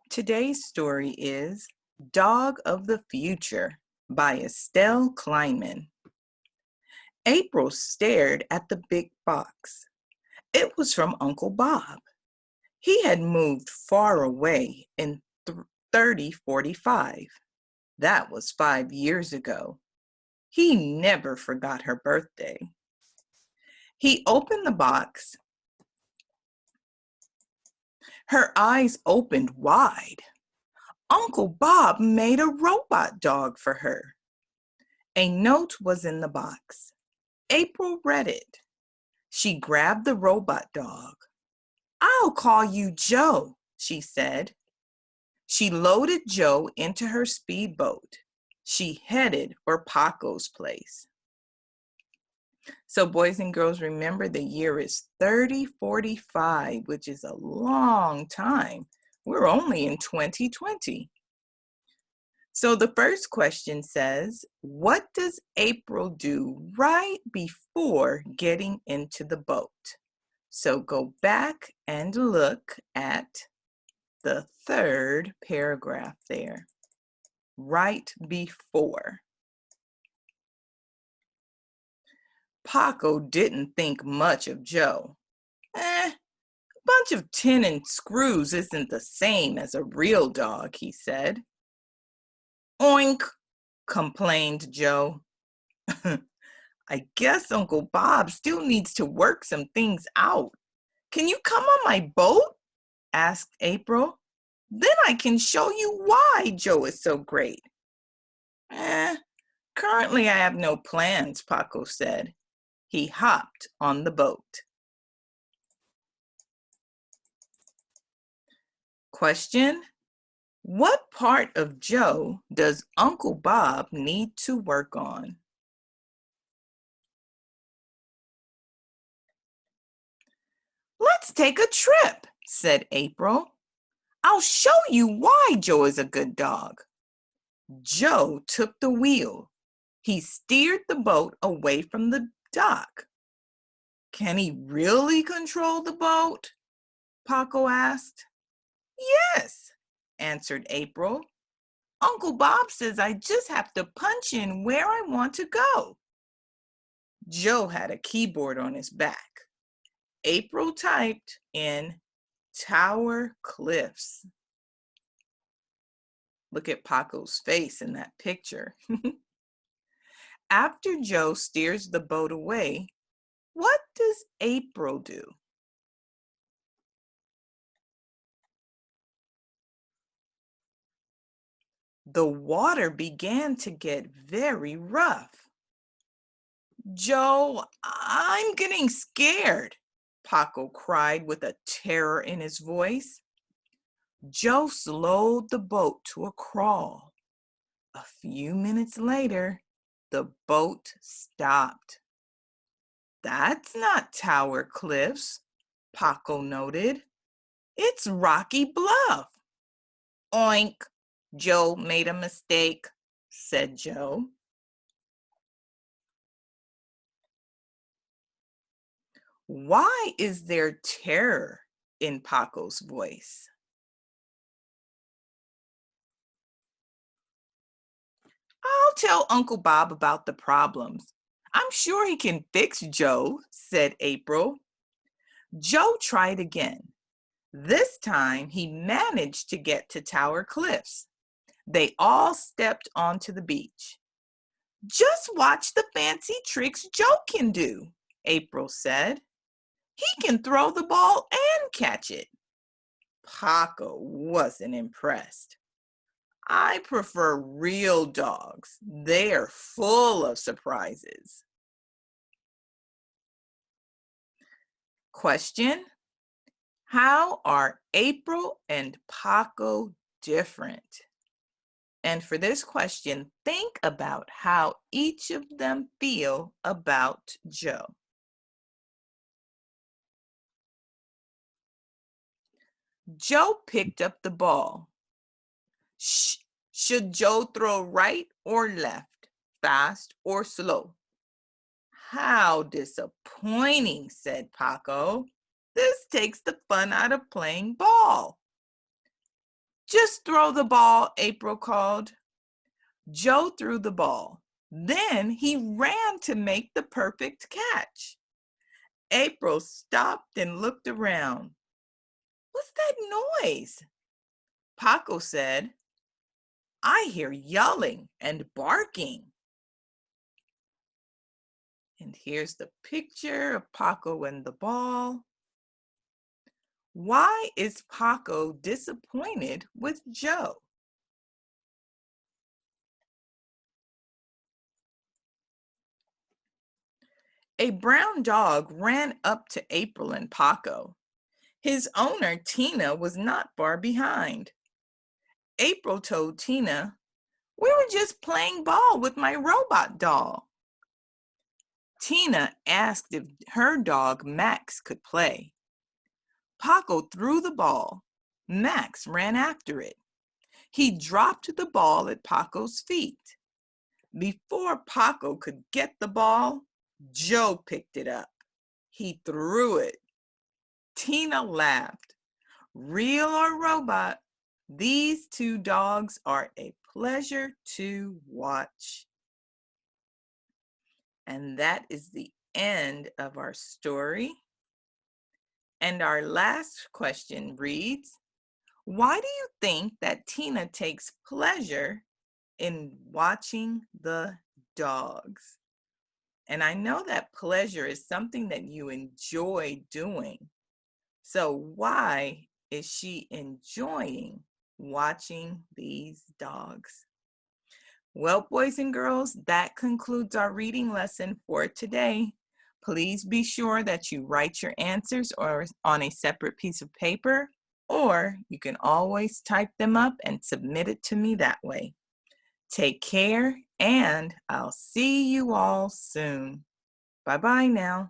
Today's story is Dog of the Future by Estelle Kleinman. April stared at the big box. It was from Uncle Bob. He had moved far away in 3045. That was 5 years ago. He never forgot her birthday. He opened the box. Her eyes opened wide. Uncle Bob made a robot dog for her. A note was in the box. April read it. She grabbed the robot dog. "I'll call you Joe," she said. She loaded Joe into her speedboat. She headed for Paco's place. So boys and girls, remember the year is 3045, which is a long time. We're only in 2020. So the first question says, what does April do right before getting into the boat? So go back and look at the third paragraph there, right before. Paco didn't think much of Joe. A bunch of tin and screws isn't the same as a real dog, he said. Oink, complained Joe. I guess Uncle Bob still needs to work some things out. Can you come on my boat? Asked April. Then I can show you why Joe is so great. Currently I have no plans, Paco said. He hopped on the boat. Question: what part of Joe does Uncle Bob need to work on? Let's take a trip, said April. I'll show you why Joe is a good dog. Joe took the wheel. He steered the boat away from the dock. Can he really control the boat? Paco asked. Yes, answered April. Uncle Bob says I just have to punch in where I want to go. Joe had a keyboard on his back. April typed in Tower Cliffs. Look at Paco's face in that picture. After Joe steers the boat away, what does April do? The water began to get very rough. Joe, I'm getting scared, Paco cried with a terror in his voice. Joe slowed the boat to a crawl. A few minutes later, the boat stopped. That's not Tower Cliffs, Paco noted. It's Rocky Bluff. Oink, Joe made a mistake, said Joe. Why is there terror in Paco's voice? I'll tell Uncle Bob about the problems. I'm sure he can fix Joe, said April. Joe tried again. This time he managed to get to Tower Cliffs. They all stepped onto the beach. Just watch the fancy tricks Joe can do, April said. He can throw the ball and catch it. Paco wasn't impressed. I prefer real dogs. They're full of surprises. Question: how are April and Paco different? And for this question, think about how each of them feel about Joe. Joe picked up the ball. Should Joe throw right or left, fast or slow? How disappointing, said Paco. This takes the fun out of playing ball. Just throw the ball, April called. Joe threw the ball. Then he ran to make the perfect catch. April stopped and looked around. What's that noise? Paco said, I hear yelling and barking. And here's the picture of Paco and the ball. Why is Paco disappointed with Joe? A brown dog ran up to April and Paco. His owner, Tina, was not far behind. April told Tina, we were just playing ball with my robot doll. Tina asked if her dog, Max, could play. Paco threw the ball. Max ran after it. He dropped the ball at Paco's feet. Before Paco could get the ball, Joe picked it up. He threw it. Tina laughed. Real or robot, these two dogs are a pleasure to watch. And that is the end of our story. And our last question reads, why do you think that Tina takes pleasure in watching the dogs? And I know that pleasure is something that you enjoy doing. So why is she enjoying watching these dogs? Well, boys and girls, that concludes our reading lesson for today. Please be sure that you write your answers or on a separate piece of paper, or you can always type them up and submit it to me that way. Take care, and I'll see you all soon. Bye-bye now.